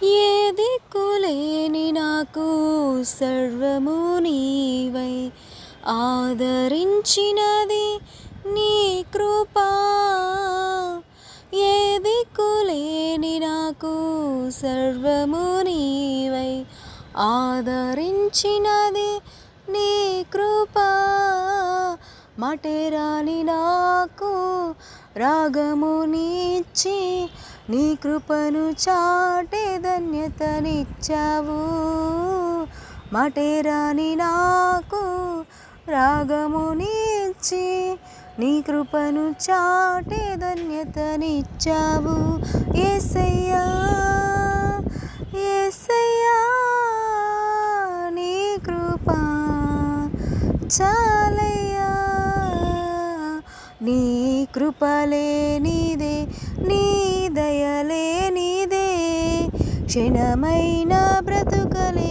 ఏ దిక్కులేని నాకు సర్వము నీవై ఆదరించినది నీ కృపా. ఏ దిక్కులేని నాకు సర్వము నీవై ఆదరించినది నీ కృపా. మాటేరాని నాకు రాగమునిచ్చి నీ కృపను చాటే ధన్యతనిచ్చావు. మాటేరాని నాకు రాగమునిచ్చి నీ కృపను చాటే ధన్యతనిచ్చావు. యేసయ్యా యేసయ్యా నీ కృప చాలయ్యా. నీ కృపలేనిదే నీ దయలేనిదే క్షణమైన బ్రతుకలే